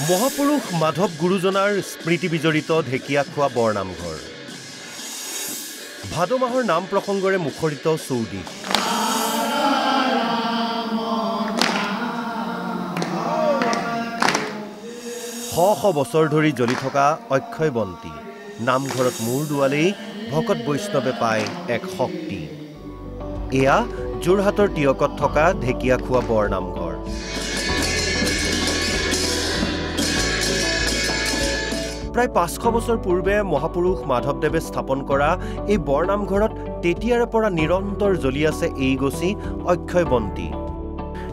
মহাপুৰুষ মাধৱ গুৰুজনাৰ স্মৃতি বিজড়িত ঢেকীয়াখোৱা বৰনামঘৰ ভাদ মাহৰ নাম প্ৰসংগৰে মুখৰিত চৌদিশ শ বছৰ ধৰি জ্বলি থকা অক্ষয় বন্তি নামঘৰত মূৰ দুৱালেই ভকত বৈষ্ণৱে পায় এক শক্তি এয়া যোৰহাটৰ টিয়কত থকা ঢেকীয়াখোৱা বৰনামঘৰ প্ৰায় ৫০০ বছৰ পূৰ্বে মহাপুৰুষ মাধৱদেৱে স্থাপন কৰা এই বৰনামঘৰত তেতিয়াৰে পৰা নিৰন্তৰ জ্বলি আছে এই গছি অক্ষয় বন্তি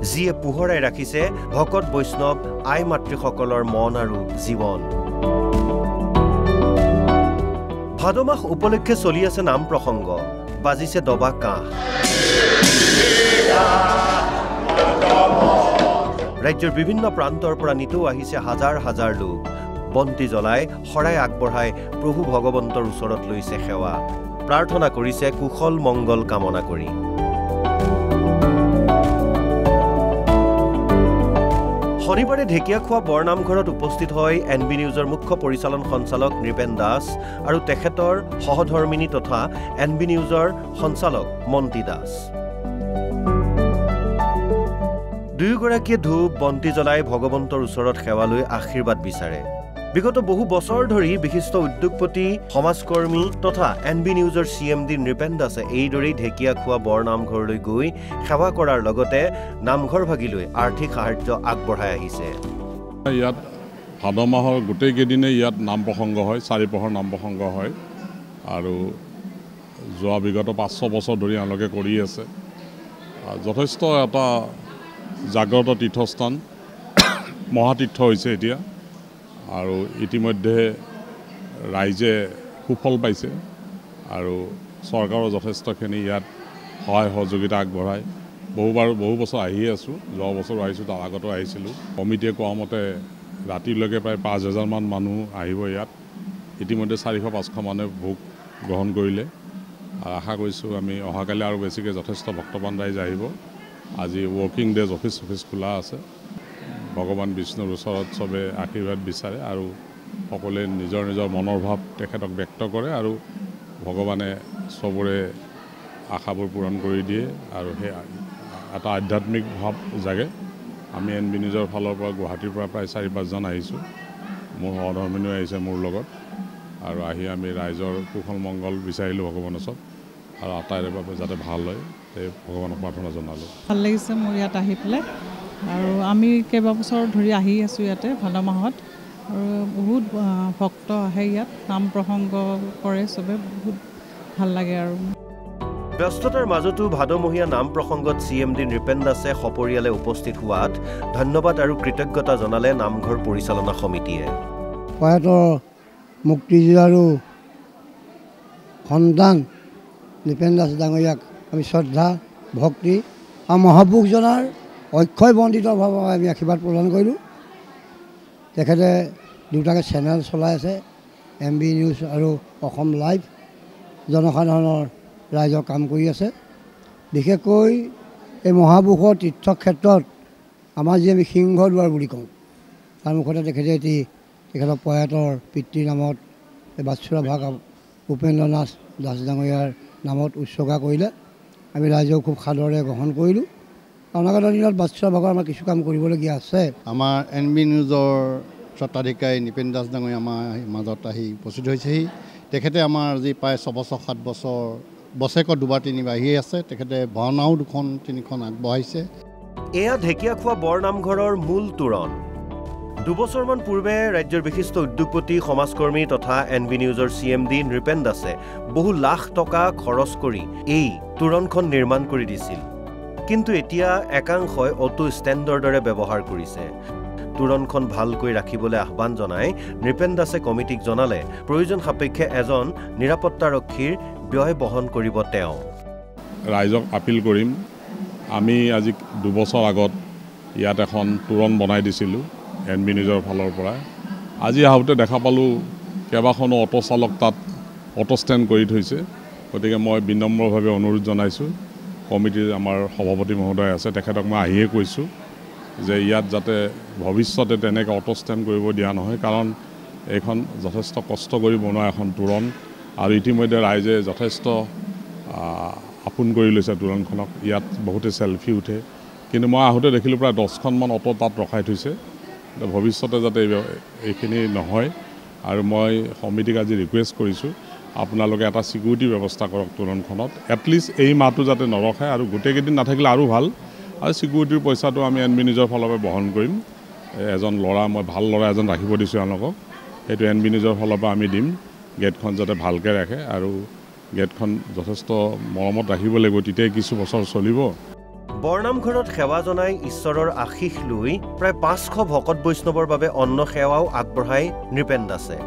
যিয়ে পোহৰাই ৰাখিছে ভকত বৈষ্ণৱ আই মাতৃসকলৰ মন আৰু জীৱন ভাদ মাহ উপলক্ষে চলি আছে নাম প্ৰসংগ বাজিছে দবা কাঁহ ৰাজ্যৰ বিভিন্ন প্ৰান্তৰ পৰা নিতৌ আহিছে হাজাৰ হাজাৰ লোক বন্তি জ্বলাই শৰাই আগবঢ়াই প্ৰভু ভগৱন্তৰ ওচৰত লৈছে সেৱা প্ৰাৰ্থনা কৰিছে কুশল মংগল কামনা কৰি শনিবাৰে ঢেকীয়াখোৱা বৰনামঘৰত উপস্থিত হয় এনবি নিউজৰ মুখ্য পৰিচালন সঞ্চালক নৃপেন দাস আৰু তেখেতৰ সহধৰ্মিনী তথা এনবি নিউজৰ সঞ্চালক মন্তি দাস দুয়োগৰাকীয়ে ধূপ বন্তি জ্বলাই ভগৱন্তৰ ওচৰত সেৱা লৈ আশীৰ্বাদ বিচাৰে বিগত বহু বছৰ ধৰি বিশিষ্ট উদ্যোগপতি সমাজকৰ্মী তথা এনবি নিউজৰ চিএমডি নৃপেন দাসে এইদৰেই ঢেকীয়াখোৱা বৰনামঘৰলৈ গৈ সেৱা কৰাৰ লগতে নামঘৰ ভাগিলৈ আৰ্থিক সাহায্য আগবঢ়াই আহিছে ইয়াত ভাদ মাহৰ গোটেই কেইদিনে ইয়াত নাম প্ৰসংগ হয় চাৰিপহৰ নাম প্ৰসংগ হয় আৰু যোৱা বিগত ৫০০ বছৰ ধৰি এওঁলোকে কৰি আছে যথেষ্ট এটা জাগ্ৰত তীৰ্থস্থান মহাতীৰ্থ হৈছে এতিয়া আৰু ইতিমধ্যে ৰাইজে সুফল পাইছে আৰু চৰকাৰৰ যথেষ্টখিনি ইয়াত সহায় সহযোগিতা আগবঢ়ায় বহু বছৰ আহি আছোঁ যোৱা বছৰ আহিছোঁ তাৰ আগতো আহিছিলোঁ কমিটিয়ে কোৱা মতে ৰাতিলৈকে প্ৰায় ৫,০০০ মান মানুহ আহিব ইয়াত ইতিমধ্যে ৪০০-৫০০ মানুহে ভোগ গ্ৰহণ কৰিলে আৰু আশা কৰিছোঁ আমি অহাকালি আৰু বেছিকৈ যথেষ্ট ভক্তবান ৰাইজ আহিব আজি ৱৰ্কিং ডেজ অফিচ খোলা আছে ভগৱান বিষ্ণুৰ ওচৰত চবে আশীৰ্বাদ বিচাৰে আৰু সকলোৱে নিজৰ নিজৰ মনৰ ভাৱ তেখেতক ব্যক্ত কৰে আৰু ভগৱানে চবৰে আশাবোৰ পূৰণ কৰি দিয়ে আৰু সেই এটা আধ্যাত্মিক ভাৱ জাগে আমি এনবি নিউজৰ ফালৰ পৰা গুৱাহাটীৰ পৰা প্ৰায় ৪-৫জন আহিছোঁ মোৰ সহধৰ্মিনীও আহিছে মোৰ লগত আৰু আহি আমি ৰাইজৰ কুশল মংগল বিচাৰিলোঁ ভগৱানৰ ওচৰত আৰু আটাইৰে বাবে যাতে ভাল হয় সেই ভগৱানক প্ৰাৰ্থনা জনালোঁ ভাল লাগিছে মোৰ ইয়াত আহি পেলাই আৰু আমি কেইবাবছৰ ধৰি আহি আছোঁ ইয়াতে ভাদ মাহত আৰু বহুত ভক্ত আহে ইয়াত নাম প্ৰসংগ কৰে চবে বহুত ভাল লাগে আৰু ব্যস্ততাৰ মাজতো ভাদমহীয়া নাম প্ৰসংগত চিএমডি নৃপেন দাসে সপৰিয়ালে উপস্থিত হোৱাত ধন্যবাদ আৰু কৃতজ্ঞতা জনালে নামঘৰ পৰিচালনা সমিতিয়ে প্ৰয়াত মুক্তিযুঁজ আৰু সন্তান নৃপেন দাস ডাঙৰীয়াক আমি শ্ৰদ্ধা ভক্তি আৰু মহাপুৰুষজনাৰ অক্ষয় বন্দিতৰ ভাৱে আমি আশীৰ্বাদ প্ৰদান কৰিলোঁ তেখেতে দুটাকৈ চেনেল চলাই আছে এনবি নিউজ আৰু অসম লাইভ জনসাধাৰণৰ ৰাইজৰ কাম কৰি আছে বিশেষকৈ এই মহাপুৰুষৰ তীৰ্থক্ষেত্ৰত আমাৰ যি আমি সিংহদুৱাৰ বুলি কওঁ তাৰ মুখতে তেখেতে এটি তেখেতৰ প্ৰয়াতৰ পিতৃৰ নামত এই বাৎসৰা ভাগ উপেন্দ্ৰ নাথ দাস ডাঙৰীয়াৰ নামত উৎসৰ্গা কৰিলে আমি ৰাইজেও খুব সাদৰে গ্ৰহণ কৰিলোঁ অনাগত দিনত বাৎসৰা ভাগৰ আমাৰ কিছু কাম কৰিবলগীয়া আছে আমাৰ এনবি নিউজৰ স্বত্বাধিকাৰী নৃপেন দাস ডাঙৰীয়া আমাৰ মাজত আহি উপস্থিত হৈছেহি তেখেতে আমাৰ আজি প্ৰায় ৬ বছৰ ৭ বছৰ বছৰেকত দুবাৰ তিনিবাৰ আহি আছে তেখেতে ভাওনাও ২-৩খন আগবঢ়াইছে এয়া ঢেকীয়াখোৱা বৰনামঘৰৰ মূল তোৰণ দুবছৰমান পূৰ্বে ৰাজ্যৰ বিশিষ্ট উদ্যোগপতি সমাজকৰ্মী তথা এনবি নিউজৰ চিএমডি নৃপেন দাসে বহু লাখ টকা খৰচ কৰি এই তোৰণখন নিৰ্মাণ কৰি দিছিল কিন্তু এতিয়া একাংশই অটো ষ্টেণ্ডৰ দৰে ব্যৱহাৰ কৰিছে তোৰণখন ভালকৈ ৰাখিবলৈ আহ্বান জনাই নৃপেন দাসে কমিটিক জনালে প্ৰয়োজন সাপেক্ষে এজন নিৰাপত্তাৰক্ষীৰ ব্যয় বহন কৰিব তেওঁ ৰাইজক আপিল কৰিম আমি আজি ২ বছৰ আগত ইয়াত এখন তোৰণ বনাই দিছিলোঁ এনবি নিউজৰ ফালৰ পৰা আজি আহোঁতে দেখা পালোঁ কেইবাখনো অটো চালক তাত অটো ষ্টেণ্ড কৰি থৈছে গতিকে মই বিনম্ৰভাৱে অনুৰোধ জনাইছোঁ কমিটিৰ আমাৰ সভাপতি মহোদয় আছে, তেখেতক মই আহিয়ে কৈছোঁ যে ইয়াত যাতে ভৱিষ্যতে তেনেকৈ অটো ষ্টেণ্ড কৰিব দিয়া নহয়, কাৰণ এইখন যথেষ্ট কষ্ট কৰি বনোৱা এখন তোৰণ আৰু ইতিমধ্যে ৰাইজে যথেষ্ট আপোন কৰি লৈছে তোৰণখনক। ইয়াত বহুতে চেলফি উঠে, কিন্তু মই আহোঁতে দেখিলোঁ প্ৰায় 10খনমান অটো তাত ৰখাই থৈছে। ভৱিষ্যতে যাতে এইখিনি নহয়, আৰু মই সমিতিক আজি ৰিকুৱেষ্ট কৰিছোঁ আপোনালোকে এটা ছিকিউৰিটি ব্যৱস্থা কৰক তোৰণখনত, এটলিষ্ট এই মাহটো যাতে নৰখায়, আৰু গোটেইকেইদিন নাথাকিলে আৰু ভাল। আৰু ছিকিউৰিটিৰ পইচাটো আমি এনবি নিউজৰ ফালৰ পৰা বহন কৰিম। এজন ল'ৰা, মই ভাল ল'ৰা এজন ৰাখিব দিছোঁ এওঁলোকক, সেইটো এনবি নিউজৰ ফালৰ পৰা আমি দিম। গেটখন যাতে ভালকৈ ৰাখে আৰু গেটখন যথেষ্ট মৰমত ৰাখিব লাগিব, তেতিয়াই কিছু বছৰ চলিব। বৰনামঘৰত সেৱা জনাই ঈশ্বৰৰ আশীষ লৈ প্ৰায় 500 ভকত বৈষ্ণৱৰ বাবে অন্ন সেৱাও আগবঢ়াই নৃপেন দাসে।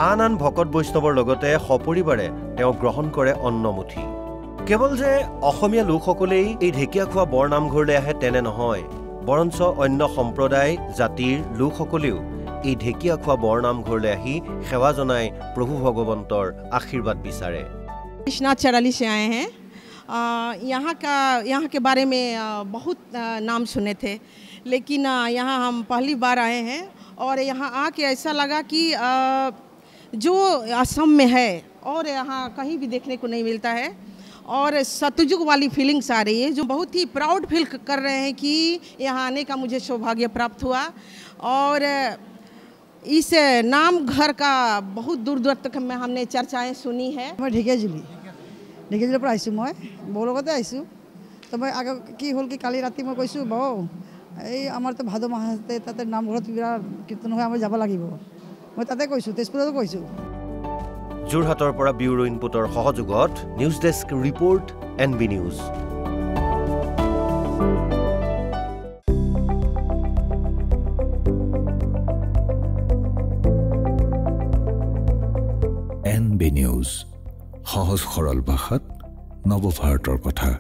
আন আন ভকত বৈষ্ণৱৰ লগতে সপৰিবাৰে তেওঁ গ্ৰহণ কৰে অন্নমুঠি। কেৱল যে অসমীয়া লোকসকলেই এই ঢেকীয়াখোৱা বৰনামঘৰলৈ আহে তেনে নহয়, বৰঞ্চ অন্য সম্প্ৰদায় জাতিৰ লোকসকলেও এই ঢেকীয়াখোৱা বৰনামঘৰলৈ আহি সেৱা জনাই প্ৰভু ভগৱন্তৰ আশীৰ্বাদ বিচাৰে। विश्वनाथ चराली से आए हैं। यहाँ के बारे में बहुत नाम सुने थे, लेकिन यहाँ हम पहली बार आए हैं और यहाँ आके ऐसा लगा कि जो असम में है और यहाँ कहीं भी देखने को नहीं मिलता है, और सतयुग वाली फीलिंग्स आ रही है, जो बहुत ही प्राउड फील कर रहे हैं कि यहाँ आने का मुझे सौभाग्य प्राप्त हुआ। और इस नाम घर का बहुत दूर दूर तक में हमने चर्चाएं सुनी है। मैं ঢেকীয়াজুলিৰ পৰা আহিছোঁ, মই বৌ লগতে আহিছোঁ। তো মই আগে কি হ'ল কি কালি ৰাতি মই কৈছোঁ, বৌ এই আমাৰতো ভাদ মাহতে তাতে নামঘৰত বিৰাট কীৰ্তন হৈ আমি যাব লাগিব, মই তাতে কৈছোঁ, তেজপুৰতো কৈছোঁ। যোৰহাটৰ পৰা ব্যুৰো ইনপুটৰ সহযোগত news desk report NB news. NB news, সহজ সৰল ভাষাত নৱভাৰতৰ কথা।